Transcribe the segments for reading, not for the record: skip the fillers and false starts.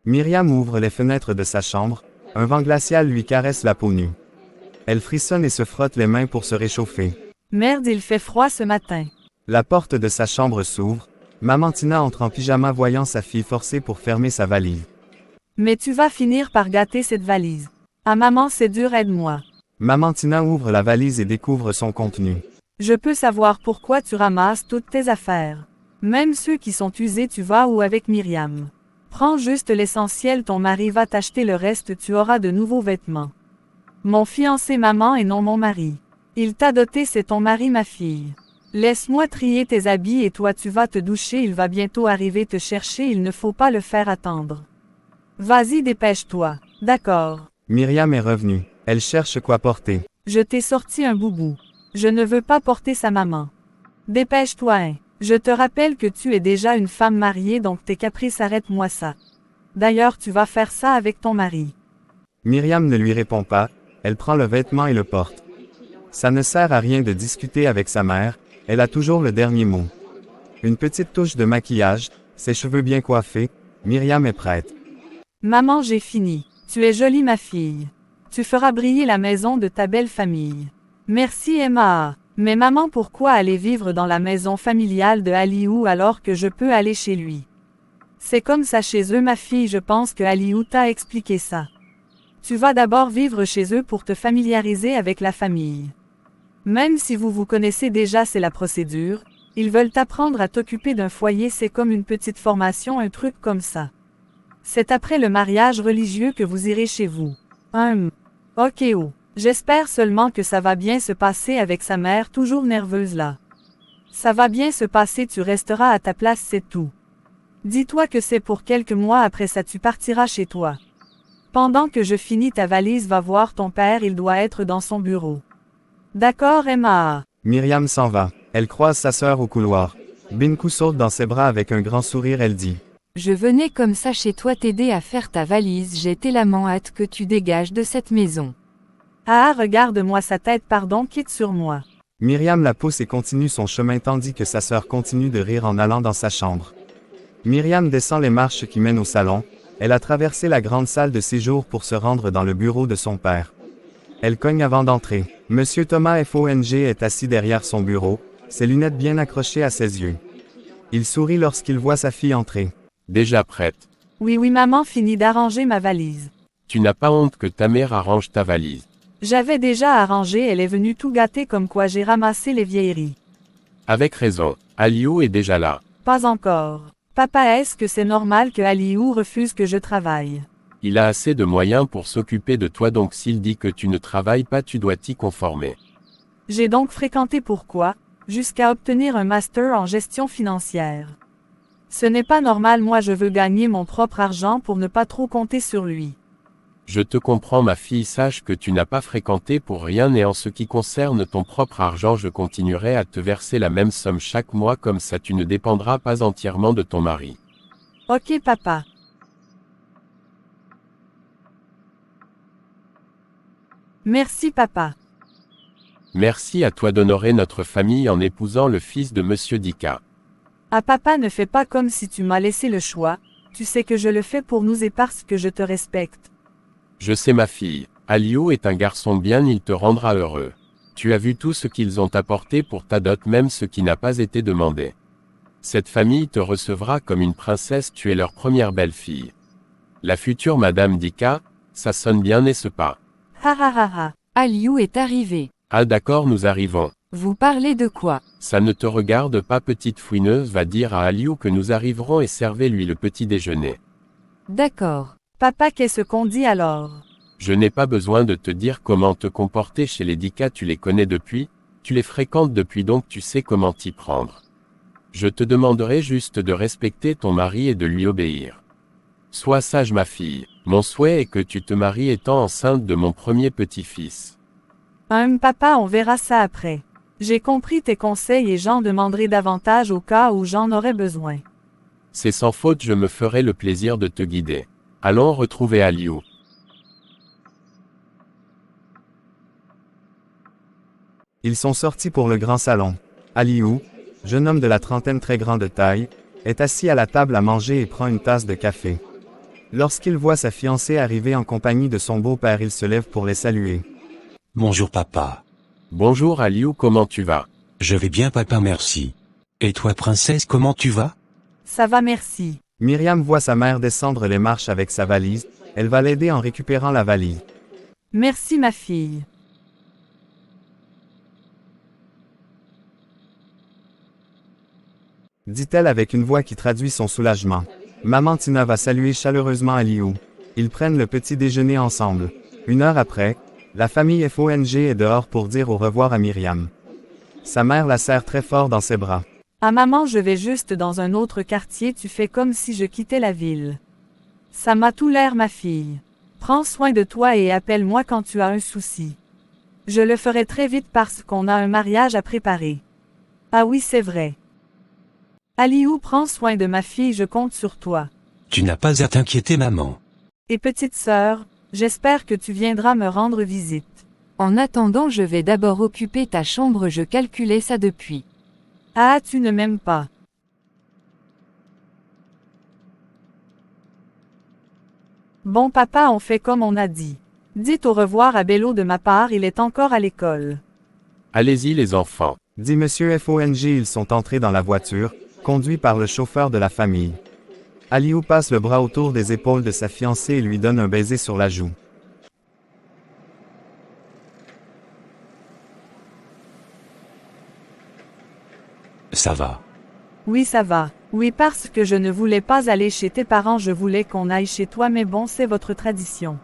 Myriam ouvre les fenêtres de sa chambre, un vent glacial lui caresse la peau nue. Elle frissonne et se frotte les mains pour se réchauffer. Merde, il fait froid ce matin. La porte de sa chambre s'ouvre, Maman Tina entre en pyjama voyant sa fille forcée pour fermer sa valise. Mais tu vas finir par gâter cette valise. Ah maman, c'est dur, aide-moi. Maman Tina ouvre la valise et découvre son contenu. Je peux savoir pourquoi tu ramasses toutes tes affaires. Même ceux qui sont usés, tu vas où avec Myriam? Prends juste l'essentiel, ton mari va t'acheter le reste, tu auras de nouveaux vêtements. Mon fiancé maman et non mon mari. Il t'a doté, c'est ton mari ma fille. Laisse-moi trier tes habits et toi tu vas te doucher, il va bientôt arriver te chercher, il ne faut pas le faire attendre. Vas-y, dépêche-toi. D'accord. Myriam est revenue. Elle cherche quoi porter. Je t'ai sorti un boubou. Je ne veux pas porter sa maman. Dépêche-toi, hein. Je te rappelle que tu es déjà une femme mariée, donc tes caprices, arrête-moi ça. D'ailleurs, tu vas faire ça avec ton mari. Myriam ne lui répond pas, elle prend le vêtement et le porte. Ça ne sert à rien de discuter avec sa mère, elle a toujours le dernier mot. Une petite touche de maquillage, ses cheveux bien coiffés, Myriam est prête. Maman, j'ai fini. Tu es jolie ma fille. Tu feras briller la maison de ta belle famille. Merci Emma. Mais maman, pourquoi aller vivre dans la maison familiale de Aliou alors que je peux aller chez lui? C'est comme ça chez eux ma fille, je pense que Aliou t'a expliqué ça. Tu vas d'abord vivre chez eux pour te familiariser avec la famille. Même si vous vous connaissez déjà, c'est la procédure, ils veulent t'apprendre à t'occuper d'un foyer, c'est comme une petite formation, un truc comme ça. C'est après le mariage religieux que vous irez chez vous. Ok oh. J'espère seulement que ça va bien se passer avec sa mère toujours nerveuse là. Ça va bien se passer, tu resteras à ta place, c'est tout. Dis-toi que c'est pour quelques mois, après ça tu partiras chez toi. Pendant que je finis ta valise, va voir ton père, il doit être dans son bureau. D'accord Emma. Myriam s'en va. Elle croise sa sœur au couloir. Binkou saute dans ses bras avec un grand sourire, elle dit. Je venais comme ça chez toi t'aider à faire ta valise, j'ai tellement hâte que tu dégages de cette maison. Ah, regarde-moi sa tête, pardon, quitte sur moi. Myriam la pousse et continue son chemin tandis que sa sœur continue de rire en allant dans sa chambre. Myriam descend les marches qui mènent au salon, elle a traversé la grande salle de séjour pour se rendre dans le bureau de son père. Elle cogne avant d'entrer. Monsieur Thomas Fong est assis derrière son bureau, ses lunettes bien accrochées à ses yeux. Il sourit lorsqu'il voit sa fille entrer. Déjà prête. Oui maman, finit d'arranger ma valise. Tu n'as pas honte que ta mère arrange ta valise? J'avais déjà arrangé, elle est venue tout gâter comme quoi j'ai ramassé les vieilleries. Avec raison, Aliou est déjà là. Pas encore. Papa, est-ce que c'est normal que Aliou refuse que je travaille? Il a assez de moyens pour s'occuper de toi, donc s'il dit que tu ne travailles pas, tu dois t'y conformer. J'ai donc fréquenté pourquoi? Jusqu'à obtenir un master en gestion financière. Ce n'est pas normal, moi je veux gagner mon propre argent pour ne pas trop compter sur lui. Je te comprends ma fille, sache que tu n'as pas fréquenté pour rien, et en ce qui concerne ton propre argent, je continuerai à te verser la même somme chaque mois, comme ça tu ne dépendras pas entièrement de ton mari. Ok papa. Merci papa. Merci à toi d'honorer notre famille en épousant le fils de Monsieur Dika. Ah papa, ne fais pas comme si tu m'as laissé le choix, tu sais que je le fais pour nous et parce que je te respecte. Je sais ma fille, Aliou est un garçon bien, il te rendra heureux. Tu as vu tout ce qu'ils ont apporté pour ta dot, même ce qui n'a pas été demandé. Cette famille te recevra comme une princesse, tu es leur première belle-fille. La future Madame Dika, ça sonne bien, n'est-ce pas? Ha ha ha ha. Aliou est arrivé. Ah d'accord, nous arrivons. Vous parlez de quoi? Ça ne te regarde pas, petite fouineuse, va dire à Aliou que nous arriverons et servez-lui le petit déjeuner. D'accord. Papa, qu'est-ce qu'on dit alors? Je n'ai pas besoin de te dire comment te comporter chez les Dika, tu les connais depuis, tu les fréquentes depuis, donc tu sais comment t'y prendre. Je te demanderai juste de respecter ton mari et de lui obéir. Sois sage ma fille, mon souhait est que tu te maries étant enceinte de mon premier petit-fils. Papa, on verra ça après. J'ai compris tes conseils et j'en demanderai davantage au cas où j'en aurais besoin. C'est sans faute, je me ferai le plaisir de te guider. Allons retrouver Aliou. Ils sont sortis pour le grand salon. Aliou, jeune homme de la trentaine très grand de taille, est assis à la table à manger et prend une tasse de café. Lorsqu'il voit sa fiancée arriver en compagnie de son beau-père, il se lève pour les saluer. Bonjour papa. Bonjour Aliou, comment tu vas? Je vais bien papa, merci. Et toi princesse, comment tu vas? Ça va, merci. Myriam voit sa mère descendre les marches avec sa valise, elle va l'aider en récupérant la valise. Merci ma fille. Dit-elle avec une voix qui traduit son soulagement. Maman Tina va saluer chaleureusement Aliou. Ils prennent le petit déjeuner ensemble. 1 heure après, la famille FONG est dehors pour dire au revoir à Myriam. Sa mère la serre très fort dans ses bras. Ah maman, je vais juste dans un autre quartier, tu fais comme si je quittais la ville. Ça m'a tout l'air ma fille. Prends soin de toi et appelle-moi quand tu as un souci. Je le ferai très vite parce qu'on a un mariage à préparer. Ah oui, c'est vrai. Aliou, prends soin de ma fille, je compte sur toi. Tu n'as pas à t'inquiéter maman. Et petite sœur, j'espère que tu viendras me rendre visite. En attendant, je vais d'abord occuper ta chambre, je calculais ça depuis. Ah, tu ne m'aimes pas. Bon papa, on fait comme on a dit. Dites au revoir à Bello de ma part, il est encore à l'école. Allez-y les enfants. Dit Monsieur FONG, ils sont entrés dans la voiture, conduits par le chauffeur de la famille. Aliou passe le bras autour des épaules de sa fiancée et lui donne un baiser sur la joue. Ça va. Oui, ça va. Oui, parce que je ne voulais pas aller chez tes parents, je voulais qu'on aille chez toi, mais bon, c'est votre tradition.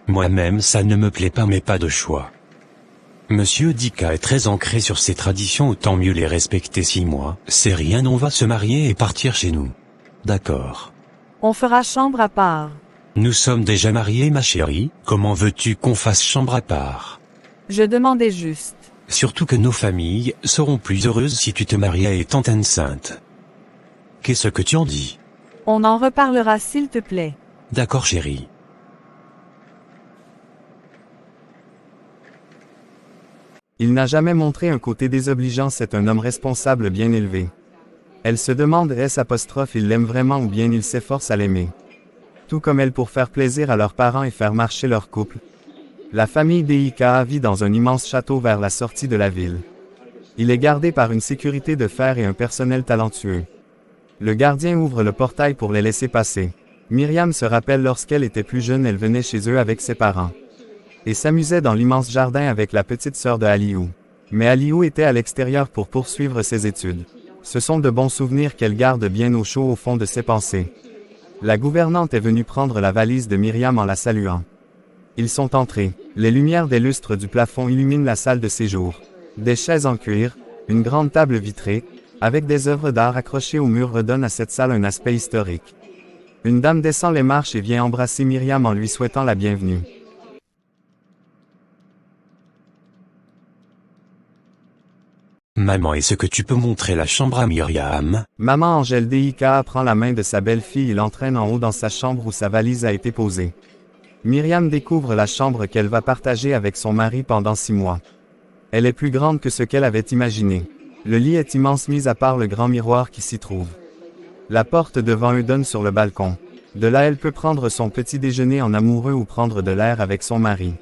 Moi-même ça ne me plaît pas, mais pas de choix. Monsieur Dika est très ancré sur ses traditions, autant mieux les respecter. 6 mois, c'est rien, on va se marier et partir chez nous. D'accord. On fera chambre à part. Nous sommes déjà mariés ma chérie, comment veux-tu qu'on fasse chambre à part? Je demandais juste. Surtout que nos familles seront plus heureuses si tu te mariais étant enceinte. Qu'est-ce que tu en dis? On en reparlera s'il te plaît. D'accord chérie. Il n'a jamais montré un côté désobligeant, c'est un homme responsable bien élevé. Elle se demande il l'aime vraiment ou bien il s'efforce à l'aimer. Tout comme elle pour faire plaisir à leurs parents et faire marcher leur couple. La famille DIKA vit dans un immense château vers la sortie de la ville. Il est gardé par une sécurité de fer et un personnel talentueux. Le gardien ouvre le portail pour les laisser passer. Myriam se rappelle lorsqu'elle était plus jeune, elle venait chez eux avec ses parents. Et s'amusait dans l'immense jardin avec la petite sœur de Aliou. Mais Aliou était à l'extérieur pour poursuivre ses études. Ce sont de bons souvenirs qu'elle garde bien au chaud au fond de ses pensées. La gouvernante est venue prendre la valise de Myriam en la saluant. Ils sont entrés. Les lumières des lustres du plafond illuminent la salle de séjour. Des chaises en cuir, une grande table vitrée, avec des œuvres d'art accrochées au mur redonnent à cette salle un aspect historique. Une dame descend les marches et vient embrasser Myriam en lui souhaitant la bienvenue. Maman, est-ce que tu peux montrer la chambre à Myriam? Maman Angèle DIKA prend la main de sa belle-fille et l'entraîne en haut dans sa chambre où sa valise a été posée. Myriam découvre la chambre qu'elle va partager avec son mari pendant 6 mois. Elle est plus grande que ce qu'elle avait imaginé. Le lit est immense mis à part le grand miroir qui s'y trouve. La porte devant eux donne sur le balcon. De là elle peut prendre son petit déjeuner en amoureux ou prendre de l'air avec son mari.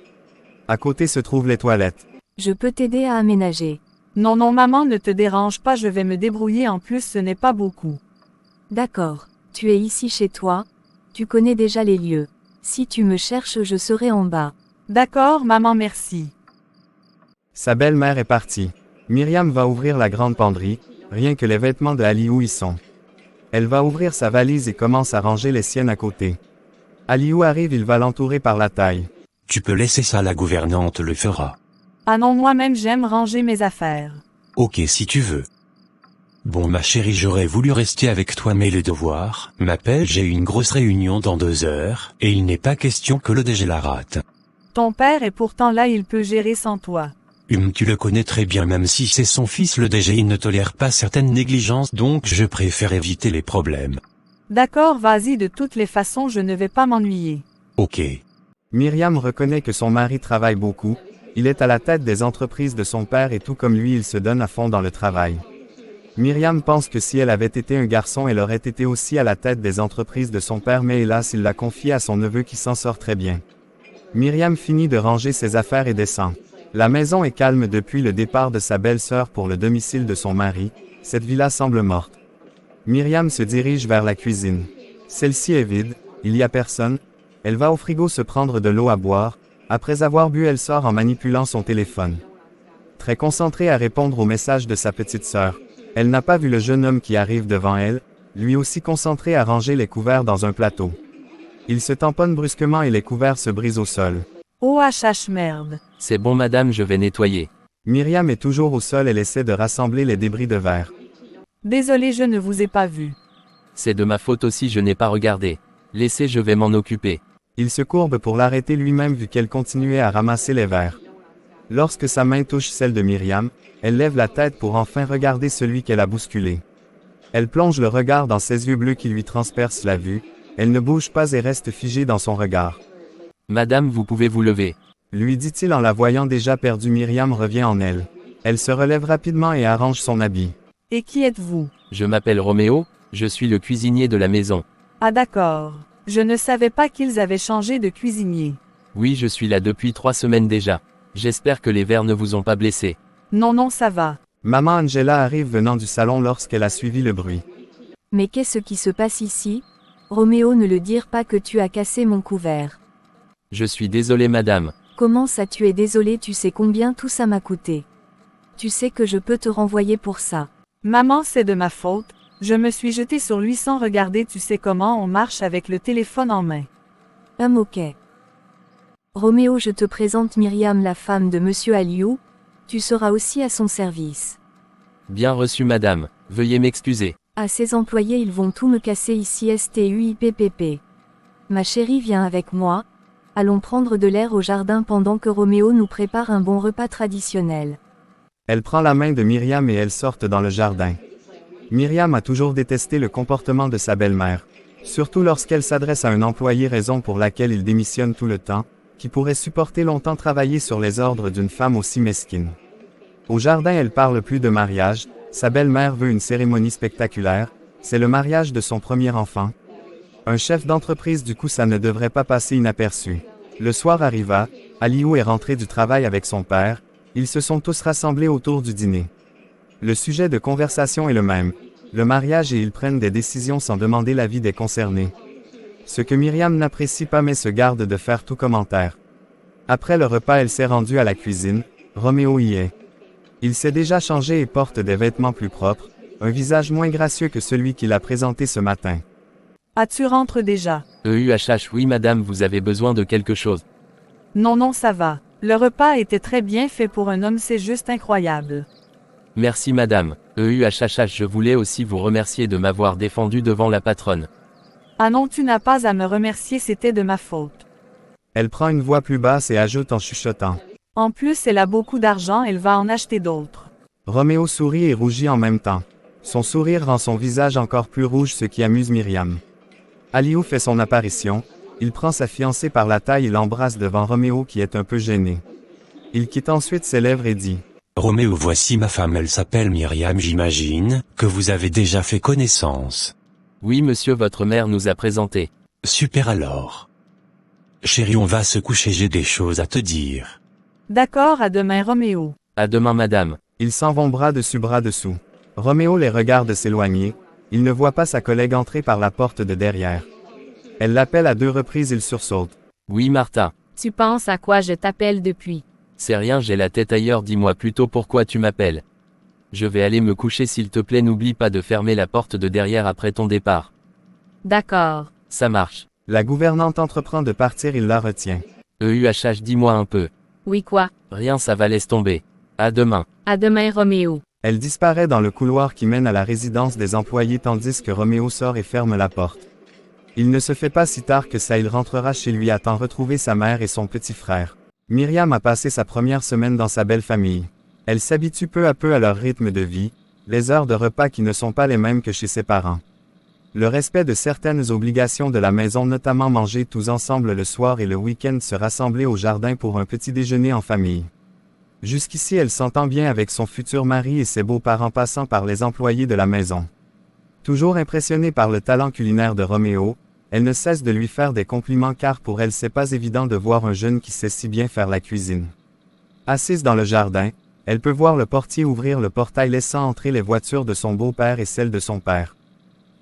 À côté se trouvent les toilettes. Je peux t'aider à aménager. Non, non, maman, ne te dérange pas, je vais me débrouiller, en plus ce n'est pas beaucoup. D'accord. Tu es ici chez toi? Tu connais déjà les lieux. Si tu me cherches, je serai en bas. D'accord, maman, merci. Sa belle-mère est partie. Myriam va ouvrir la grande penderie, rien que les vêtements de Aliou y sont. Elle va ouvrir sa valise et commence à ranger les siennes à côté. Aliou arrive, il va l'entourer par la taille. Tu peux laisser ça, la gouvernante le fera. Ah non, moi-même j'aime ranger mes affaires. Ok si tu veux. Bon ma chérie, j'aurais voulu rester avec toi mais les devoirs m'appellent, j'ai une grosse réunion dans 2 heures, et il n'est pas question que le DG la rate. Ton père est pourtant là, il peut gérer sans toi. Tu le connais très bien, même si c'est son fils le DG, il ne tolère pas certaines négligences, donc je préfère éviter les problèmes. D'accord, vas-y, de toutes les façons je ne vais pas m'ennuyer. Ok. Myriam reconnaît que son mari travaille beaucoup. Il est à la tête des entreprises de son père et tout comme lui il se donne à fond dans le travail. Myriam pense que si elle avait été un garçon, elle aurait été aussi à la tête des entreprises de son père, mais hélas, il l'a confiée à son neveu qui s'en sort très bien. Myriam finit de ranger ses affaires et descend. La maison est calme depuis le départ de sa belle-sœur pour le domicile de son mari. Cette villa semble morte. Myriam se dirige vers la cuisine. Celle-ci est vide, il n'y a personne. Elle va au frigo se prendre de l'eau à boire. Après avoir bu, elle sort en manipulant son téléphone. Très concentrée à répondre aux messages de sa petite sœur. Elle n'a pas vu le jeune homme qui arrive devant elle, lui aussi concentré à ranger les couverts dans un plateau. Il se tamponne brusquement et les couverts se brisent au sol. Oh merde. C'est bon madame, je vais nettoyer. Myriam est toujours au sol, elle essaie de rassembler les débris de verre. Désolé, je ne vous ai pas vu. C'est de ma faute aussi, je n'ai pas regardé. Laissez, je vais m'en occuper. Il se courbe pour l'arrêter lui-même vu qu'elle continuait à ramasser les verres. Lorsque sa main touche celle de Myriam, elle lève la tête pour enfin regarder celui qu'elle a bousculé. Elle plonge le regard dans ses yeux bleus qui lui transpercent la vue. Elle ne bouge pas et reste figée dans son regard. Madame, vous pouvez vous lever. Lui dit-il en la voyant déjà perdue. Myriam revient en elle. Elle se relève rapidement et arrange son habit. Et qui êtes-vous? Je m'appelle Roméo, je suis le cuisinier de la maison. Ah d'accord. Je ne savais pas qu'ils avaient changé de cuisinier. Oui, je suis là depuis 3 semaines déjà. J'espère que les verres ne vous ont pas blessé. Non, ça va. Maman Angela arrive venant du salon lorsqu'elle a suivi le bruit. Mais qu'est-ce qui se passe ici? Roméo, ne le dire pas que tu as cassé mon couvert. Je suis désolé madame. Comment ça, tu es désolé? Tu sais combien tout ça m'a coûté? Tu sais que je peux te renvoyer pour ça. Maman, c'est de ma faute. Je me suis jetée sur lui sans regarder. Tu sais comment on marche avec le téléphone en main. Ok. Roméo, je te présente Myriam, la femme de Monsieur Aliou. Tu seras aussi à son service. Bien reçu madame, veuillez m'excuser. À ses employés, ils vont tout me casser ici. STUIPPP. Ma chérie, viens avec moi. Allons prendre de l'air au jardin pendant que Roméo nous prépare un bon repas traditionnel. Elle prend la main de Myriam et elles sortent dans le jardin. Myriam a toujours détesté le comportement de sa belle-mère, surtout lorsqu'elle s'adresse à un employé, raison pour laquelle il démissionne tout le temps, qui pourrait supporter longtemps travailler sur les ordres d'une femme aussi mesquine. Au jardin, elle parle plus de mariage, sa belle-mère veut une cérémonie spectaculaire, c'est le mariage de son premier enfant. Un chef d'entreprise, du coup ça ne devrait pas passer inaperçu. Le soir arriva, Aliou est rentré du travail avec son père, ils se sont tous rassemblés autour du dîner. Le sujet de conversation est le même, le mariage, et ils prennent des décisions sans demander l'avis des concernés. Ce que Myriam n'apprécie pas mais se garde de faire tout commentaire. Après le repas, elle s'est rendue à la cuisine, Roméo y est. Il s'est déjà changé et porte des vêtements plus propres, un visage moins gracieux que celui qu'il a présenté ce matin. Ah, tu rentres déjà? EUHH, oui madame, vous avez besoin de quelque chose. Non, ça va. Le repas était très bien fait pour un homme, c'est juste incroyable. Merci madame. EUHH, je voulais aussi vous remercier de m'avoir défendu devant la patronne. Ah non, tu n'as pas à me remercier, c'était de ma faute. Elle prend une voix plus basse et ajoute en chuchotant. En plus, elle a beaucoup d'argent, elle va en acheter d'autres. Roméo sourit et rougit en même temps. Son sourire rend son visage encore plus rouge, ce qui amuse Myriam. Aliou fait son apparition, il prend sa fiancée par la taille et l'embrasse devant Roméo qui est un peu gêné. Il quitte ensuite ses lèvres et dit « Roméo, voici ma femme, elle s'appelle Myriam, j'imagine que vous avez déjà fait connaissance. » Oui monsieur, votre mère nous a présenté. Super alors. Chérie, on va se coucher, j'ai des choses à te dire. D'accord, à demain Roméo. À demain madame. Ils s'en vont bras dessus bras dessous. Roméo les regarde s'éloigner, il ne voit pas sa collègue entrer par la porte de derrière. Elle l'appelle à 2 reprises, il sursaute. Oui Martha. Tu penses à quoi je t'appelle depuis? C'est rien, j'ai la tête ailleurs, dis-moi plutôt pourquoi tu m'appelles. Je vais aller me coucher, s'il te plaît, n'oublie pas de fermer la porte de derrière après ton départ. D'accord. Ça marche. La gouvernante entreprend de partir, il la retient. EUHH, dis-moi un peu. Oui quoi? Rien, ça va, laisse tomber. À demain. À demain Roméo. Elle disparaît dans le couloir qui mène à la résidence des employés tandis que Roméo sort et ferme la porte. Il ne se fait pas si tard que ça, il rentrera chez lui à temps retrouver sa mère et son petit frère. Myriam a passé sa première semaine dans sa belle famille. Elle s'habitue peu à peu à leur rythme de vie, les heures de repas qui ne sont pas les mêmes que chez ses parents. Le respect de certaines obligations de la maison, notamment manger tous ensemble le soir et le week-end, se rassembler au jardin pour un petit déjeuner en famille. Jusqu'ici elle s'entend bien avec son futur mari et ses beaux-parents passant par les employés de la maison. Toujours impressionnée par le talent culinaire de Roméo, elle ne cesse de lui faire des compliments car pour elle c'est pas évident de voir un jeune qui sait si bien faire la cuisine. Assise dans le jardin, elle peut voir le portier ouvrir le portail laissant entrer les voitures de son beau-père et celles de son père.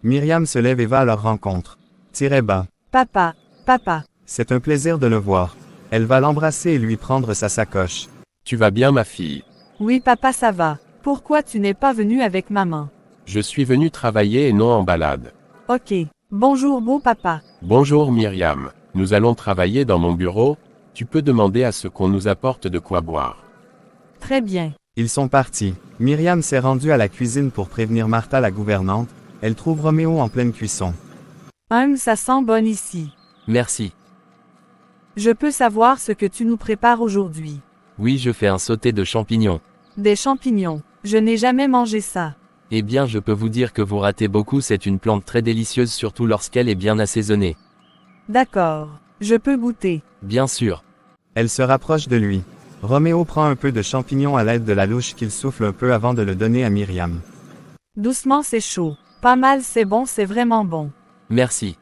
Myriam se lève et va à leur rencontre. Tirez bas. Papa, papa. C'est un plaisir de le voir. Elle va l'embrasser et lui prendre sa sacoche. Tu vas bien ma fille? Oui papa ça va. Pourquoi tu n'es pas venu avec maman? Je suis venu travailler et non en balade. Ok. Bonjour beau papa. Bonjour Myriam. Nous allons travailler dans mon bureau, tu peux demander à ce qu'on nous apporte de quoi boire. Très bien. Ils sont partis. Myriam s'est rendue à la cuisine pour prévenir Martha la gouvernante. Elle trouve Roméo en pleine cuisson. Ça sent bon ici. Merci. Je peux savoir ce que tu nous prépares aujourd'hui. Oui, je fais un sauté de champignons. Des champignons. Je n'ai jamais mangé ça. Eh bien, je peux vous dire que vous ratez beaucoup, c'est une plante très délicieuse surtout lorsqu'elle est bien assaisonnée. D'accord. Je peux goûter. Bien sûr. Elle se rapproche de lui. Roméo prend un peu de champignon à l'aide de la louche qu'il souffle un peu avant de le donner à Myriam. Doucement c'est chaud. Pas mal c'est bon, c'est vraiment bon. Merci.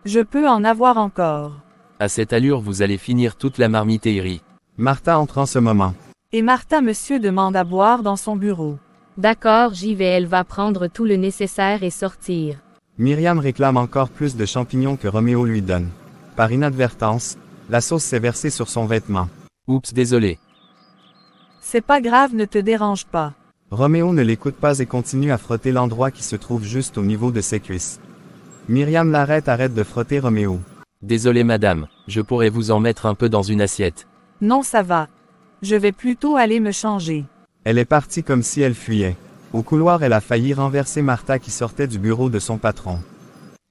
Je peux en avoir encore. À cette allure vous allez finir toute la marmite Eri. Martha entre en ce moment. Et Martha monsieur demande à boire dans son bureau. D'accord, j'y vais, elle va prendre tout le nécessaire et sortir. Myriam réclame encore plus de champignons que Roméo lui donne. Par inadvertance, la sauce s'est versée sur son vêtement. Oups, désolé. C'est pas grave, ne te dérange pas. Roméo ne l'écoute pas et continue à frotter l'endroit qui se trouve juste au niveau de ses cuisses. Myriam arrête de frotter Roméo. Désolé madame, je pourrais vous en mettre un peu dans une assiette. Non ça va. Je vais plutôt aller me changer. Elle est partie comme si elle fuyait. Au couloir elle a failli renverser Martha qui sortait du bureau de son patron.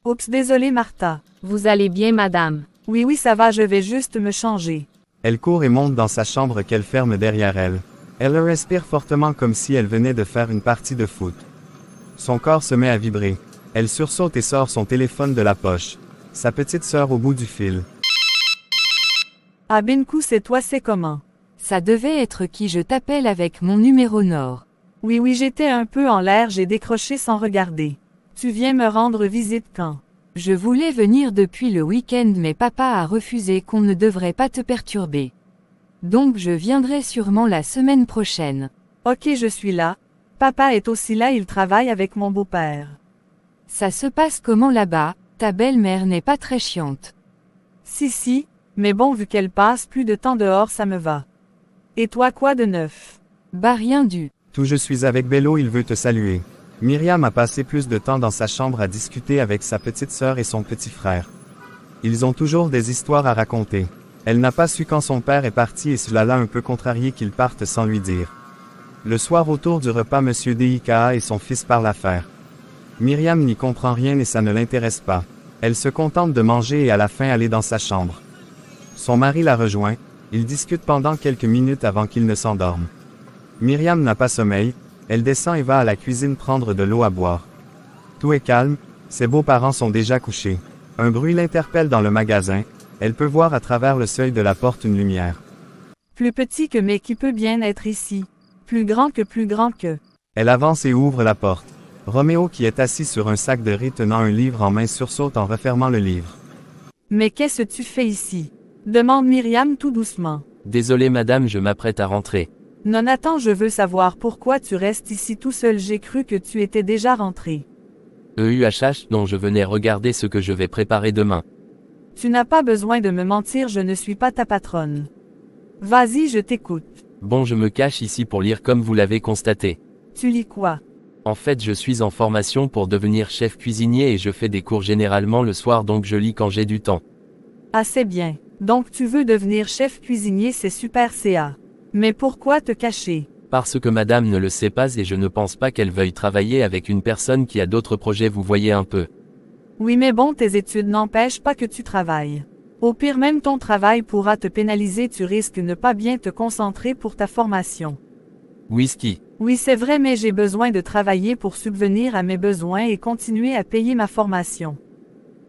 Oups, désolé Martha. Vous allez bien madame? Oui ça va, je vais juste me changer. Elle court et monte dans sa chambre qu'elle ferme derrière elle. Elle respire fortement comme si elle venait de faire une partie de foot. Son corps se met à vibrer. Elle sursaute et sort son téléphone de la poche. Sa petite sœur au bout du fil. Ah Benkou, c'est toi, c'est comment? Ça devait être qui? Je t'appelle avec mon numéro Nord. Oui j'étais un peu en l'air, j'ai décroché sans regarder. Tu viens me rendre visite quand? Je voulais venir depuis le week-end mais papa a refusé qu'on ne devrait pas te perturber. Donc je viendrai sûrement la semaine prochaine. Ok, je suis là. Papa est aussi là, il travaille avec mon beau-père. Ça se passe comment là-bas? Ta belle-mère n'est pas très chiante. Si, mais bon vu qu'elle passe plus de temps dehors ça me va. Et toi quoi de neuf? Bah rien du. Tout je suis avec Bello, il veut te saluer. Myriam a passé plus de temps dans sa chambre à discuter avec sa petite sœur et son petit frère. Ils ont toujours des histoires à raconter. Elle n'a pas su quand son père est parti et cela l'a un peu contrarié qu'il parte sans lui dire. Le soir autour du repas Monsieur Dika et son fils parlent affaires. Myriam n'y comprend rien et ça ne l'intéresse pas. Elle se contente de manger et à la fin aller dans sa chambre. Son mari la rejoint, ils discutent pendant quelques minutes avant qu'il ne s'endorme. Myriam n'a pas sommeil, elle descend et va à la cuisine prendre de l'eau à boire. Tout est calme, ses beaux-parents sont déjà couchés. Un bruit l'interpelle dans le magasin, elle peut voir à travers le seuil de la porte une lumière. Plus petit que mais qui peut bien être ici. Plus grand que. Elle avance et ouvre la porte. Roméo qui est assis sur un sac de riz tenant un livre en main sursaute en refermant le livre. Mais qu'est-ce que tu fais ici? Demande Myriam tout doucement. Désolé madame, je m'apprête à rentrer. Non attends, je veux savoir pourquoi tu restes ici tout seul, j'ai cru que tu étais déjà rentré. Non, je venais regarder ce que je vais préparer demain. Tu n'as pas besoin de me mentir, je ne suis pas ta patronne. Vas-y, je t'écoute. Bon, je me cache ici pour lire comme vous l'avez constaté. Tu lis quoi? En fait, je suis en formation pour devenir chef cuisinier et je fais des cours généralement le soir donc je lis quand j'ai du temps. Ah c'est bien. Donc tu veux devenir chef cuisinier, c'est super CA. Mais pourquoi te cacher? Parce que madame ne le sait pas et je ne pense pas qu'elle veuille travailler avec une personne qui a d'autres projets, vous voyez un peu. Oui mais bon, tes études n'empêchent pas que tu travailles. Au pire même ton travail pourra te pénaliser, tu risques ne pas bien te concentrer pour ta formation. Whisky. Oui c'est vrai mais j'ai besoin de travailler pour subvenir à mes besoins et continuer à payer ma formation.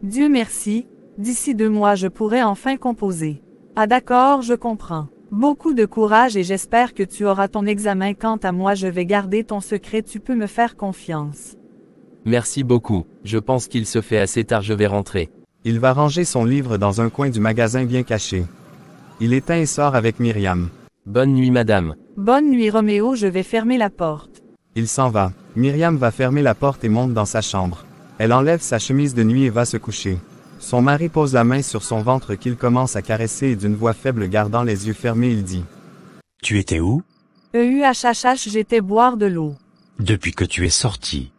Dieu merci, d'ici 2 mois je pourrai enfin composer. Ah d'accord, je comprends. Beaucoup de courage et j'espère que tu auras ton examen. Quant à moi, je vais garder ton secret, tu peux me faire confiance. Merci beaucoup, je pense qu'il se fait assez tard, je vais rentrer. Il va ranger son livre dans un coin du magasin bien caché. Il éteint et sort avec Myriam. Bonne nuit madame. Bonne nuit Roméo, je vais fermer la porte. Il s'en va. Myriam va fermer la porte et monte dans sa chambre. Elle enlève sa chemise de nuit et va se coucher. Son mari pose la main sur son ventre qu'il commence à caresser et d'une voix faible gardant les yeux fermés il dit. Tu étais où? J'étais boire de l'eau. Depuis que tu es sorti.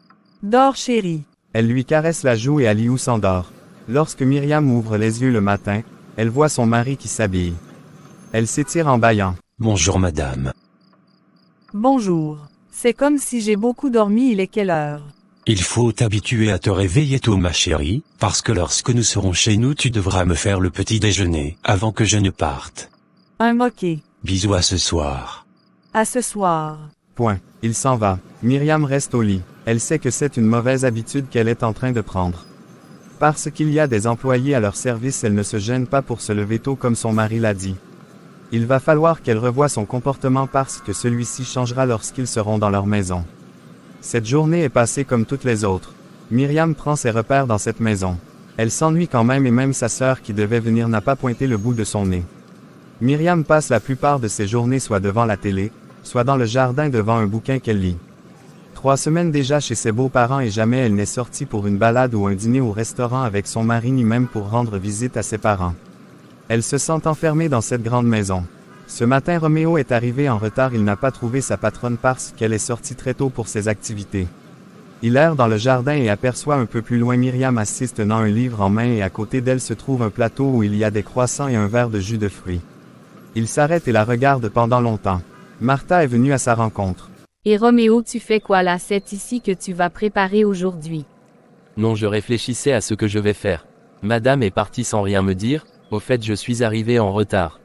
Dors chérie. Elle lui caresse la joue et Aliou s'endort. Lorsque Myriam ouvre les yeux le matin, elle voit son mari qui s'habille. Elle s'étire en bâillant. Bonjour madame. Bonjour. C'est comme si j'ai beaucoup dormi, il est quelle heure? Il faut t'habituer à te réveiller tôt ma chérie, parce que lorsque nous serons chez nous tu devras me faire le petit déjeuner, avant que je ne parte. Un moquet. Bisous à ce soir. À ce soir. Point. Il s'en va. Myriam reste au lit. Elle sait que c'est une mauvaise habitude qu'elle est en train de prendre. Parce qu'il y a des employés à leur service, elle ne se gêne pas pour se lever tôt comme son mari l'a dit. Il va falloir qu'elle revoie son comportement parce que celui-ci changera lorsqu'ils seront dans leur maison. Cette journée est passée comme toutes les autres. Myriam prend ses repères dans cette maison. Elle s'ennuie quand même et même sa sœur qui devait venir n'a pas pointé le bout de son nez. Myriam passe la plupart de ses journées soit devant la télé, soit dans le jardin devant un bouquin qu'elle lit. 3 semaines déjà chez ses beaux-parents et jamais elle n'est sortie pour une balade ou un dîner au restaurant avec son mari ni même pour rendre visite à ses parents. Elle se sent enfermée dans cette grande maison. Ce matin Roméo est arrivé en retard, il n'a pas trouvé sa patronne parce qu'elle est sortie très tôt pour ses activités. Il erre dans le jardin et aperçoit un peu plus loin Myriam assise tenant un livre en main et à côté d'elle se trouve un plateau où il y a des croissants et un verre de jus de fruits. Il s'arrête et la regarde pendant longtemps. Martha est venue à sa rencontre. Et Roméo, tu fais quoi là? C'est ici que tu vas préparer aujourd'hui. Non, je réfléchissais à ce que je vais faire. Madame est partie sans rien me dire, au fait je suis arrivé en retard.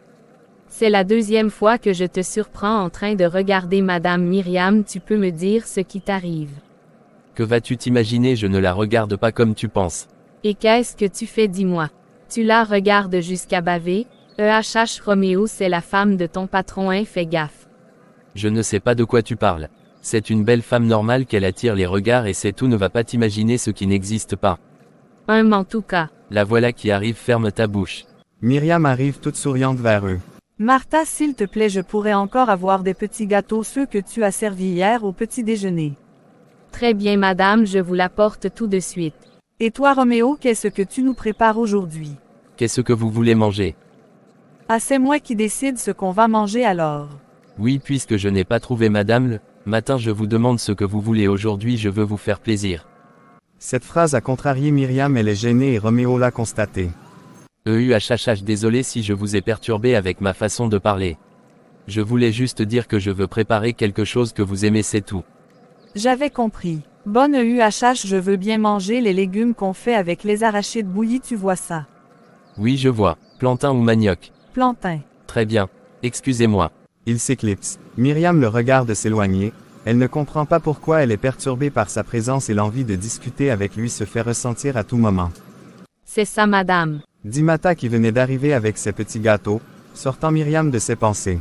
C'est la 2e fois que je te surprends en train de regarder Madame Myriam, tu peux me dire ce qui t'arrive. Que vas-tu t'imaginer, je ne la regarde pas comme tu penses. Et qu'est-ce que tu fais, dis-moi? Tu la regardes jusqu'à baver? Roméo, c'est la femme de ton patron, hein, fais gaffe. Je ne sais pas de quoi tu parles. C'est une belle femme normale qu'elle attire les regards et c'est tout, ne va pas t'imaginer ce qui n'existe pas. En tout cas. La voilà qui arrive, ferme ta bouche. Myriam arrive toute souriante vers eux. Martha, s'il te plaît, je pourrais encore avoir des petits gâteaux, ceux que tu as servis hier au petit déjeuner. Très bien madame, je vous l'apporte tout de suite. Et toi Roméo, qu'est-ce que tu nous prépares aujourd'hui? Qu'est-ce que vous voulez manger? Ah, c'est moi qui décide ce qu'on va manger alors. Oui, puisque je n'ai pas trouvé madame, le matin je vous demande ce que vous voulez aujourd'hui, je veux vous faire plaisir. Cette phrase a contrarié Myriam, elle est gênée et Roméo l'a constaté. Désolé si je vous ai perturbé avec ma façon de parler. Je voulais juste dire que je veux préparer quelque chose que vous aimez, c'est tout. J'avais compris. Bonne je veux bien manger les légumes qu'on fait avec les arachides bouillis, tu vois ça? Oui, je vois. Plantain ou manioc? Plantain. Très bien. Excusez-moi. Il s'éclipse. Myriam le regarde s'éloigner. Elle ne comprend pas pourquoi elle est perturbée par sa présence et l'envie de discuter avec lui se fait ressentir à tout moment. C'est ça madame. Dit Martha qui venait d'arriver avec ses petits gâteaux, sortant Myriam de ses pensées.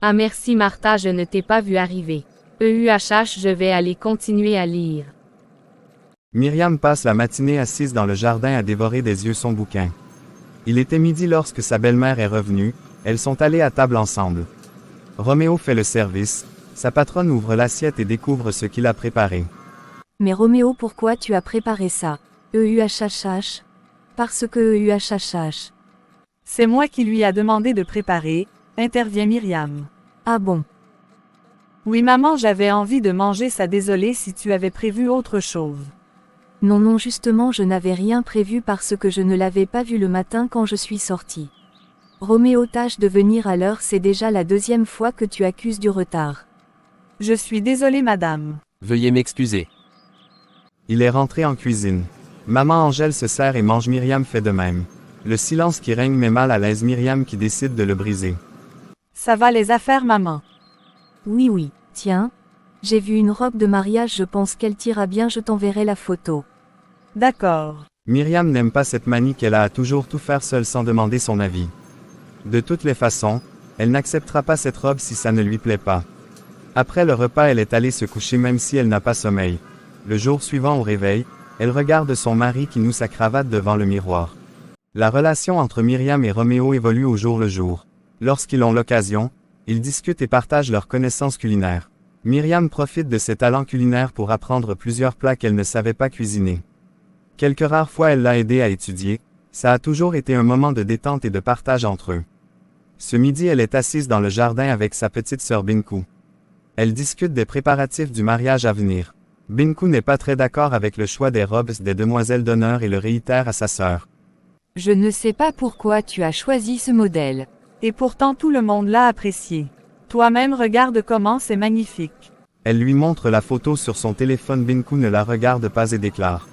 Ah merci Martha, je ne t'ai pas vu arriver. Je vais aller continuer à lire. Myriam passe la matinée assise dans le jardin à dévorer des yeux son bouquin. Il était midi lorsque sa belle-mère est revenue, elles sont allées à table ensemble. Roméo fait le service, sa patronne ouvre l'assiette et découvre ce qu'il a préparé. Mais Roméo, pourquoi tu as préparé ça? Parce que C'est moi qui lui a demandé de préparer, intervient Myriam. Ah bon? Oui maman, j'avais envie de manger ça, désolé si tu avais prévu autre chose. Non, justement je n'avais rien prévu parce que je ne l'avais pas vu le matin quand je suis sortie. Roméo, tâche de venir à l'heure, c'est déjà la 2e fois que tu accuses du retard. Je suis désolée madame. Veuillez m'excuser. Il est rentré en cuisine. Maman Angèle se sert et mange, Myriam fait de même. Le silence qui règne met mal à l'aise Myriam qui décide de le briser. Ça va les affaires maman? Oui, tiens. J'ai vu une robe de mariage, je pense qu'elle t'ira bien, je t'enverrai la photo. D'accord. Myriam n'aime pas cette manie qu'elle a à toujours tout faire seule sans demander son avis. De toutes les façons, Elle n'acceptera pas cette robe si ça ne lui plaît pas. Après le repas, elle est allée se coucher même si elle n'a pas sommeil. Le jour suivant au réveil, elle regarde son mari qui noue sa cravate devant le miroir. La relation entre Myriam et Roméo évolue au jour le jour. Lorsqu'ils ont l'occasion, ils discutent et partagent leurs connaissances culinaires. Myriam profite de ses talents culinaires pour apprendre plusieurs plats qu'elle ne savait pas cuisiner. Quelques rares fois elle l'a aidé à étudier, ça a toujours été un moment de détente et de partage entre eux. Ce midi elle est assise dans le jardin avec sa petite sœur Binkou. Elle discute des préparatifs du mariage à venir. Binkou n'est pas très d'accord avec le choix des robes des demoiselles d'honneur et le réitère à sa sœur. Je ne sais pas pourquoi tu as choisi ce modèle. Et pourtant tout le monde l'a apprécié. Toi-même regarde comment c'est magnifique. Elle lui montre la photo sur son téléphone. Binkou ne la regarde pas et déclare.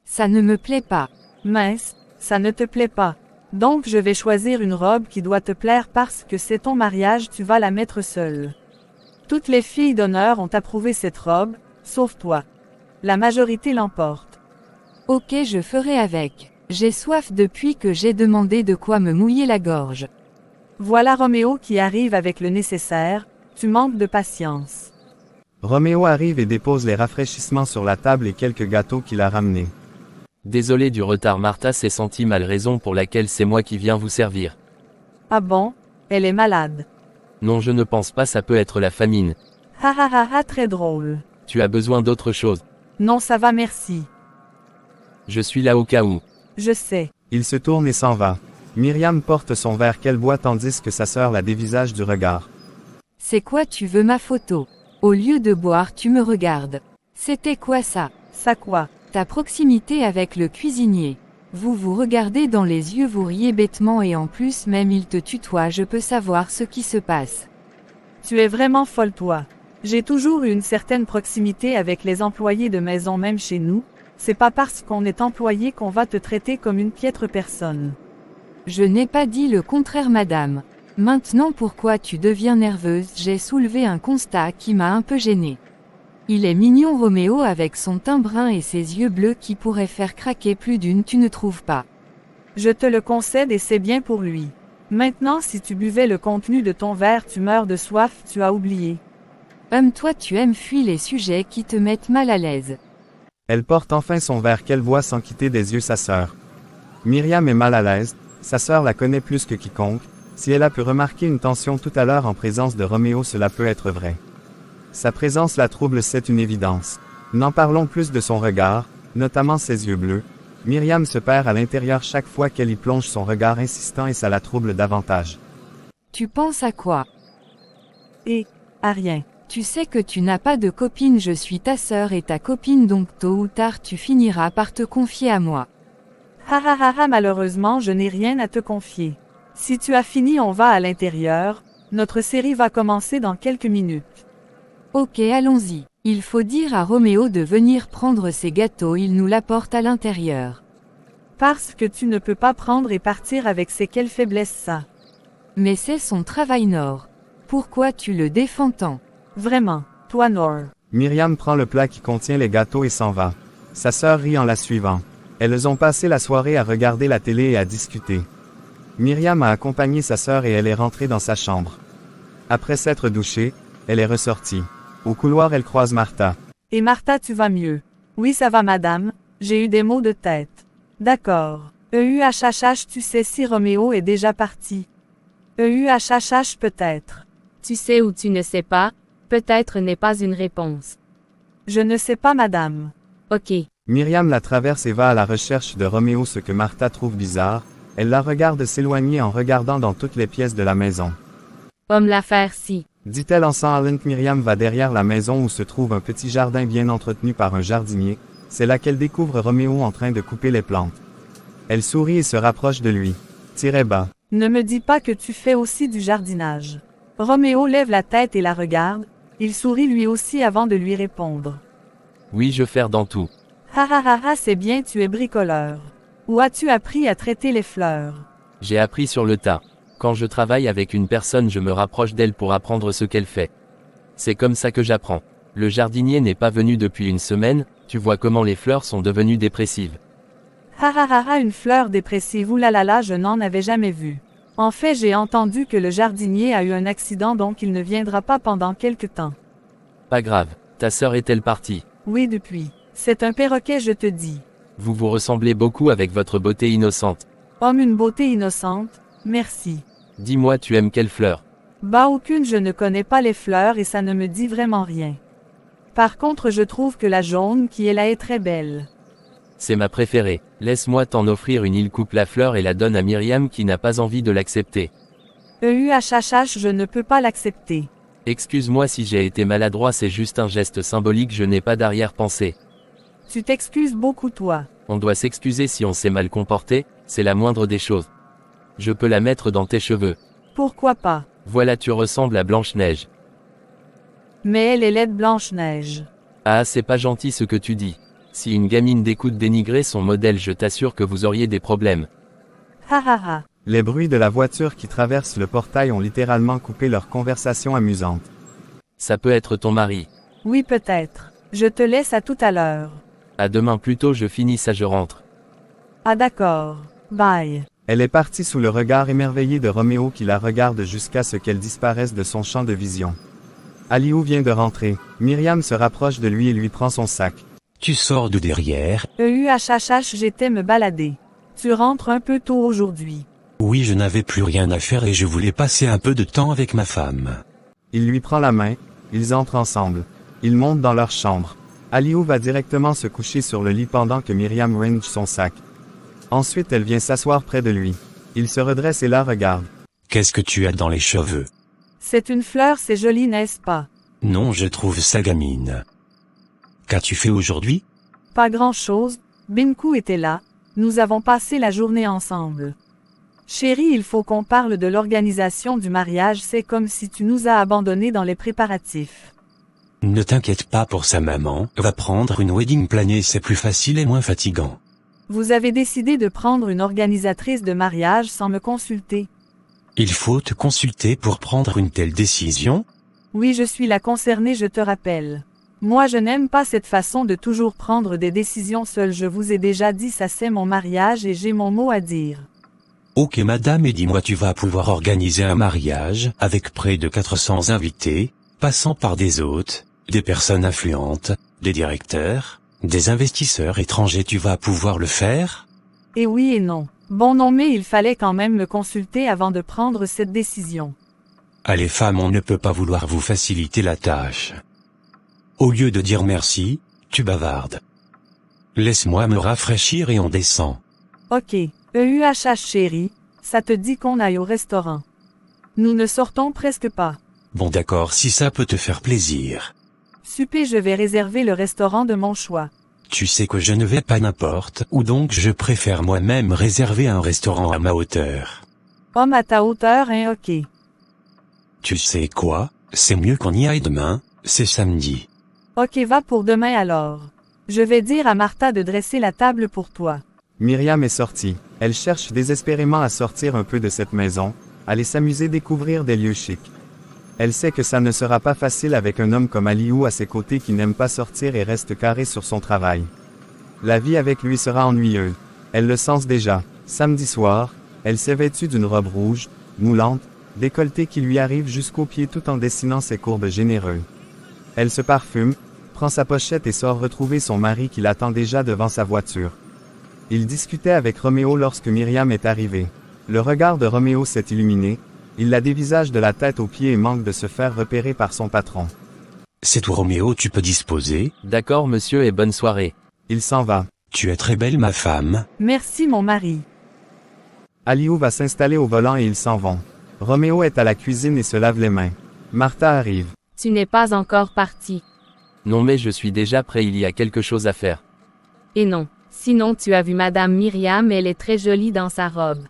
Ça ne me plaît pas. Mince, ça ne te plaît pas. Donc je vais choisir une robe qui doit te plaire parce que c'est ton mariage, tu vas la mettre seule. Toutes les filles d'honneur ont approuvé cette robe, sauf toi. La majorité l'emporte. Ok, je ferai avec. J'ai soif depuis que j'ai demandé de quoi me mouiller la gorge. Voilà Roméo qui arrive avec le nécessaire, tu manques de patience. Roméo arrive et dépose les rafraîchissements sur la table et quelques gâteaux qu'il a ramenés. Désolé du retard, Martha s'est sentie mal, raison pour laquelle c'est moi qui viens vous servir. Ah bon? Elle est malade. Non, je ne pense pas, ça peut être la famine. Ha ha ha ha, très drôle. Tu as besoin d'autre chose. Non, ça va, merci. Je suis là au cas où. Je sais. Il se tourne et s'en va. Myriam porte son verre qu'elle boit tandis que sa sœur la dévisage du regard. C'est quoi, tu veux ma photo? Au lieu de boire, tu me regardes. C'était quoi ça? Ça quoi? Ta proximité avec le cuisinier. Vous vous regardez dans les yeux, vous riez bêtement et en plus même il te tutoie, je peux savoir ce qui se passe. Tu es vraiment folle toi. J'ai toujours eu une certaine proximité avec les employés de maison même chez nous. C'est pas parce qu'on est employé qu'on va te traiter comme une piètre personne. Je n'ai pas dit le contraire madame. Maintenant pourquoi tu deviens nerveuse? J'ai soulevé un constat qui m'a un peu gênée. Il est mignon Roméo avec son teint brun et ses yeux bleus qui pourraient faire craquer plus d'une, tu ne trouves pas? Je te le concède et c'est bien pour lui. Maintenant si tu buvais le contenu de ton verre tu meurs de soif, tu as oublié. Toi tu aimes fuir les sujets qui te mettent mal à l'aise. Elle porte enfin son verre qu'elle boit sans quitter des yeux sa sœur. Myriam est mal à l'aise, sa sœur la connaît plus que quiconque, si elle a pu remarquer une tension tout à l'heure en présence de Roméo cela peut être vrai. Sa présence la trouble, c'est une évidence. N'en parlons plus de son regard, notamment ses yeux bleus. Myriam se perd à l'intérieur chaque fois qu'elle y plonge son regard insistant et ça la trouble davantage. Tu penses à quoi? Et, à rien. Tu sais que tu n'as pas de copine, je suis ta sœur et ta copine donc tôt ou tard tu finiras par te confier à moi. Ha ha ha ha, malheureusement je n'ai rien à te confier. Si tu as fini on va à l'intérieur, notre série va commencer dans quelques minutes. Ok, allons-y. Il faut dire à Roméo de venir prendre ses gâteaux, il nous l'apporte à l'intérieur. Parce que tu ne peux pas prendre et partir avec ces quelle faiblesse ça. Mais c'est son travail Nord. Pourquoi tu le défends tant? Vraiment, toi Nord. Myriam prend le plat qui contient les gâteaux et s'en va. Sa sœur rit en la suivant. Elles ont passé la soirée à regarder la télé et à discuter. Myriam a accompagné sa sœur et elle est rentrée dans sa chambre. Après s'être douchée, elle est ressortie. Au couloir, elle croise Martha. Et Martha, tu vas mieux? Oui, ça va madame, j'ai eu des maux de tête. D'accord. EUHHH, tu sais si Roméo est déjà parti? EUHHH peut-être. Tu sais ou tu ne sais pas, peut-être n'est pas une réponse. Je ne sais pas madame. Ok. Myriam la traverse et va à la recherche de Roméo, ce que Martha trouve bizarre. Elle la regarde s'éloigner en regardant dans toutes les pièces de la maison. Homme l'affaire si. Dit-elle en s'en allant. Myriam va derrière la maison où se trouve un petit jardin bien entretenu par un jardinier. C'est là qu'elle découvre Roméo en train de couper les plantes. Elle sourit et se rapproche de lui. Tirez bas. Ne me dis pas que tu fais aussi du jardinage. Roméo lève la tête et la regarde. Il sourit lui aussi avant de lui répondre. Oui, je fais dans tout. Ha ha ha ha, c'est bien, tu es bricoleur. Où as-tu appris à traiter les fleurs? J'ai appris sur le tas. Quand je travaille avec une personne, je me rapproche d'elle pour apprendre ce qu'elle fait. C'est comme ça que j'apprends. Le jardinier n'est pas venu depuis une semaine, tu vois comment les fleurs sont devenues dépressives. Ha ha ha ha, une fleur dépressive, oulala, je n'en avais jamais vu. En fait, j'ai entendu que le jardinier a eu un accident donc il ne viendra pas pendant quelque temps. Pas grave. Ta sœur est-elle partie? Oui, depuis. C'est un perroquet, je te dis. Vous vous ressemblez beaucoup avec votre beauté innocente. Homme, une beauté innocente, merci. Dis-moi, tu aimes quelle fleur? Bah aucune, je ne connais pas les fleurs et ça ne me dit vraiment rien. Par contre, je trouve que la jaune qui est là est très belle. C'est ma préférée. Laisse-moi t'en offrir une. Il coupe la fleur et la donne à Myriam qui n'a pas envie de l'accepter. EUHHH, je ne peux pas l'accepter. Excuse-moi si j'ai été maladroit, c'est juste un geste symbolique, je n'ai pas d'arrière-pensée. Tu t'excuses beaucoup, toi. On doit s'excuser si on s'est mal comporté, c'est la moindre des choses. Je peux la mettre dans tes cheveux. Pourquoi pas? Voilà, tu ressembles à Blanche-Neige. Mais elle est laide, Blanche-Neige. Ah, c'est pas gentil ce que tu dis. Si une gamine d'écoute dénigrer son modèle, je t'assure que vous auriez des problèmes. Ha ha ha. Les bruits de la voiture qui traverse le portail ont littéralement coupé leur conversation amusante. Ça peut être ton mari. Oui, peut-être. Je te laisse à tout à l'heure. À demain plutôt, je finis ça, je rentre. Ah d'accord. Bye. Elle est partie sous le regard émerveillé de Roméo qui la regarde jusqu'à ce qu'elle disparaisse de son champ de vision. Aliou vient de rentrer. Myriam se rapproche de lui et lui prend son sac. Tu sors de derrière? EUHHH, j'étais me balader. Tu rentres un peu tôt aujourd'hui. Oui, je n'avais plus rien à faire et je voulais passer un peu de temps avec ma femme. Il lui prend la main, ils entrent ensemble. Ils montent dans leur chambre. Aliou va directement se coucher sur le lit pendant que Myriam range son sac. Ensuite elle vient s'asseoir près de lui. Il se redresse et la regarde. Qu'est-ce que tu as dans les cheveux? C'est une fleur, c'est joli, n'est-ce pas? Non, je trouve ça gamine. Qu'as-tu fait aujourd'hui? Pas grand-chose. Binku était là. Nous avons passé la journée ensemble. Chérie, il faut qu'on parle de l'organisation du mariage, c'est comme si tu nous as abandonnés dans les préparatifs. Ne t'inquiète pas pour sa maman, va prendre une wedding planner, c'est plus facile et moins fatigant. Vous avez décidé de prendre une organisatrice de mariage sans me consulter. Il faut te consulter pour prendre une telle décision? Oui, je suis la concernée, je te rappelle. Moi, je n'aime pas cette façon de toujours prendre des décisions seule, je vous ai déjà dit, ça c'est mon mariage et j'ai mon mot à dire. Ok madame, et dis-moi, tu vas pouvoir organiser un mariage avec près de 400 invités, passant par des hôtes, des personnes influentes, des directeurs, des investisseurs étrangers, tu vas pouvoir le faire? Et oui et non. Bon non, mais il fallait quand même me consulter avant de prendre cette décision. Allez femmes, on ne peut pas vouloir vous faciliter la tâche. Au lieu de dire merci, tu bavardes. Laisse-moi me rafraîchir et on descend. Ok, EUHH chérie, ça te dit qu'on aille au restaurant? Nous ne sortons presque pas. Bon d'accord, si ça peut te faire plaisir. Super, je vais réserver le restaurant de mon choix. Tu sais que je ne vais pas n'importe où, donc je préfère moi-même réserver un restaurant à ma hauteur. Homme à ta hauteur, hein, ok. Tu sais quoi, c'est mieux qu'on y aille demain, c'est samedi. Ok, va pour demain alors. Je vais dire à Martha de dresser la table pour toi. Myriam est sortie. Elle cherche désespérément à sortir un peu de cette maison, aller s'amuser, découvrir des lieux chics. Elle sait que ça ne sera pas facile avec un homme comme Aliou à ses côtés qui n'aime pas sortir et reste carré sur son travail. La vie avec lui sera ennuyeuse. Elle le sent déjà. Samedi soir, elle s'est vêtue d'une robe rouge, moulante, décolletée qui lui arrive jusqu'aux pieds tout en dessinant ses courbes généreuses. Elle se parfume, prend sa pochette et sort retrouver son mari qui l'attend déjà devant sa voiture. Il discutait avec Roméo lorsque Myriam est arrivée. Le regard de Roméo s'est illuminé, il la dévisage de la tête aux pieds et manque de se faire repérer par son patron. C'est tout Roméo, tu peux disposer? D'accord monsieur et bonne soirée. Il s'en va. Tu es très belle ma femme. Merci mon mari. Aliou va s'installer au volant et ils s'en vont. Roméo est à la cuisine et se lave les mains. Martha arrive. Tu n'es pas encore parti. Non mais je suis déjà prêt, il y a quelque chose à faire. Et non. Sinon tu as vu Madame Myriam, elle est très jolie dans sa robe.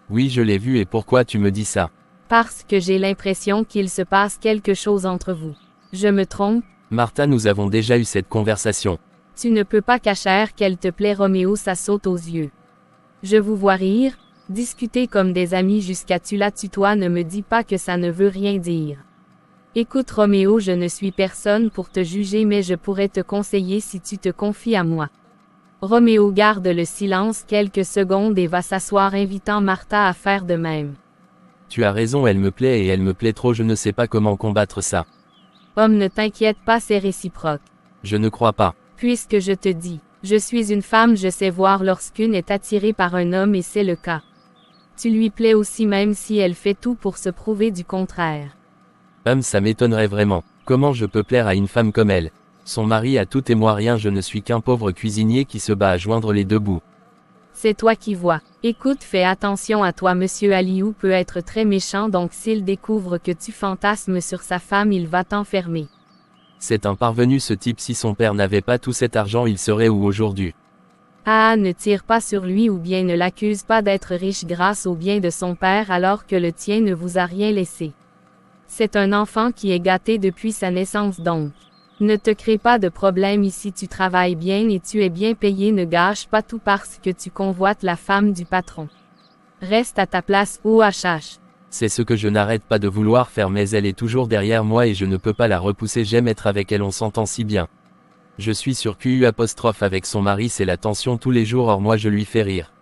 Oui, je l'ai vu et pourquoi tu me dis ça? Parce que j'ai l'impression qu'il se passe quelque chose entre vous. Je me trompe? Martha, nous avons déjà eu cette conversation. Tu ne peux pas cacher qu'elle te plaît Roméo, ça saute aux yeux. Je vous vois rire, discuter comme des amis jusqu'à tu la tutoies, ne me dis pas que ça ne veut rien dire. Écoute Roméo, je ne suis personne pour te juger mais je pourrais te conseiller si tu te confies à moi. Roméo garde le silence quelques secondes et va s'asseoir invitant Martha à faire de même. Tu as raison, elle me plaît et elle me plaît trop, je ne sais pas comment combattre ça. Homme, ne t'inquiète pas, c'est réciproque. Je ne crois pas. Puisque je te dis, je suis une femme, je sais voir lorsqu'une est attirée par un homme et c'est le cas. Tu lui plais aussi même si elle fait tout pour se prouver du contraire. Ça m'étonnerait vraiment. Comment je peux plaire à une femme comme elle? Son mari a tout et moi rien, je ne suis qu'un pauvre cuisinier qui se bat à joindre les deux bouts. C'est toi qui vois. Écoute, fais attention à toi, Monsieur Aliou peut être très méchant, donc s'il découvre que tu fantasmes sur sa femme, il va t'enfermer. C'est un parvenu ce type, si son père n'avait pas tout cet argent, il serait où aujourd'hui? Ah, ne tire pas sur lui ou bien ne l'accuse pas d'être riche grâce au bien de son père alors que le tien ne vous a rien laissé. C'est un enfant qui est gâté depuis sa naissance donc. Ne te crée pas de problème ici, tu travailles bien et tu es bien payé, ne gâche pas tout parce que tu convoites la femme du patron. Reste à ta place ou HH. C'est ce que je n'arrête pas de vouloir faire, mais elle est toujours derrière moi et je ne peux pas la repousser, j'aime être avec elle, on s'entend si bien. Je suis sur QU apostrophe avec son mari, c'est la tension tous les jours, or moi je lui fais rire.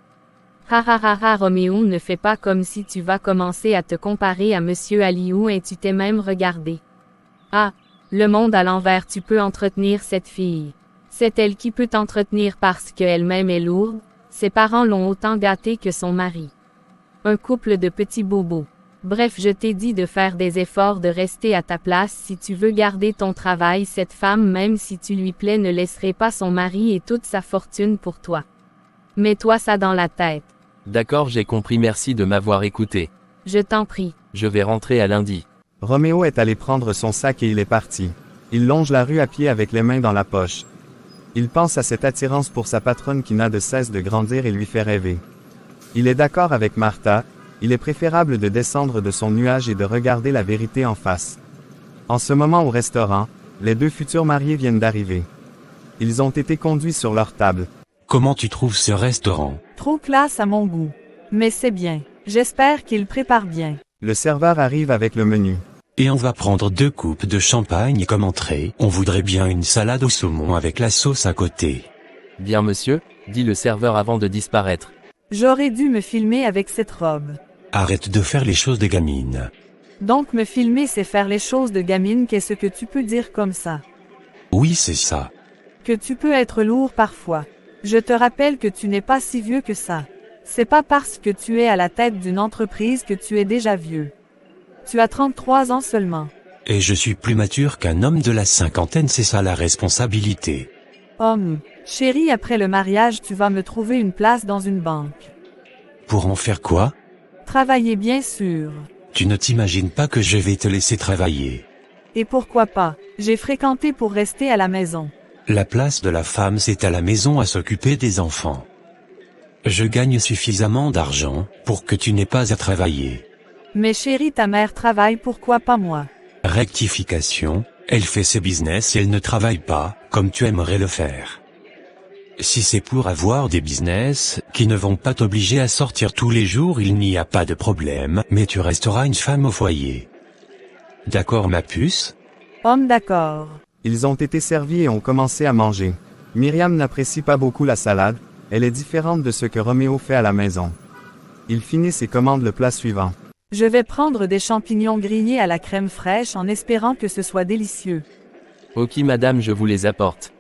Ha ha ha ha, Roméo, ne fais pas comme si tu vas commencer à te comparer à Monsieur Aliou et tu t'es même regardé. Ah, le monde à l'envers, tu peux entretenir cette fille. C'est elle qui peut t'entretenir parce qu'elle-même est lourde, ses parents l'ont autant gâtée que son mari. Un couple de petits bobos. Bref, je t'ai dit de faire des efforts, de rester à ta place si tu veux garder ton travail. Cette femme, même si tu lui plais, ne laisserait pas son mari et toute sa fortune pour toi. Mets-toi ça dans la tête. D'accord, j'ai compris, merci de m'avoir écouté. Je t'en prie. Je vais rentrer à lundi. Roméo est allé prendre son sac et il est parti. Il longe la rue à pied avec les mains dans la poche. Il pense à cette attirance pour sa patronne qui n'a de cesse de grandir et lui fait rêver. Il est d'accord avec Martha, il est préférable de descendre de son nuage et de regarder la vérité en face. En ce moment au restaurant, les deux futurs mariés viennent d'arriver. Ils ont été conduits sur leur table. Comment tu trouves ce restaurant? Trop classe à mon goût. Mais c'est bien. J'espère qu'il prépare bien. Le serveur arrive avec le menu. Et on va prendre 2 coupes de champagne comme entrée. On voudrait bien une salade au saumon avec la sauce à côté. Bien monsieur, dit le serveur avant de disparaître. J'aurais dû me filmer avec cette robe. Arrête de faire les choses de gamine. Donc me filmer c'est faire les choses de gamine, qu'est-ce que tu peux dire comme ça? Oui, c'est ça. Que tu peux être lourd parfois. Je te rappelle que tu n'es pas si vieux que ça. C'est pas parce que tu es à la tête d'une entreprise que tu es déjà vieux. Tu as 33 ans seulement. Et je suis plus mature qu'un homme de la cinquantaine, c'est ça la responsabilité. Homme, chérie, après le mariage tu vas me trouver une place dans une banque. Pour en faire quoi? Travailler bien sûr. Tu ne t'imagines pas que je vais te laisser travailler. Et pourquoi pas? J'ai fréquenté pour rester à la maison. La place de la femme, c'est à la maison à s'occuper des enfants. Je gagne suffisamment d'argent pour que tu n'aies pas à travailler. Mais chérie, ta mère travaille, pourquoi pas moi? Rectification, elle fait ses business et elle ne travaille pas, comme tu aimerais le faire. Si c'est pour avoir des business, qui ne vont pas t'obliger à sortir tous les jours, il n'y a pas de problème, mais tu resteras une femme au foyer. D'accord ma puce? Homme, d'accord. Ils ont été servis et ont commencé à manger. Myriam n'apprécie pas beaucoup la salade, elle est différente de ce que Roméo fait à la maison. Il finit et commande le plat suivant. Je vais prendre des champignons grillés à la crème fraîche en espérant que ce soit délicieux. Ok madame, je vous les apporte.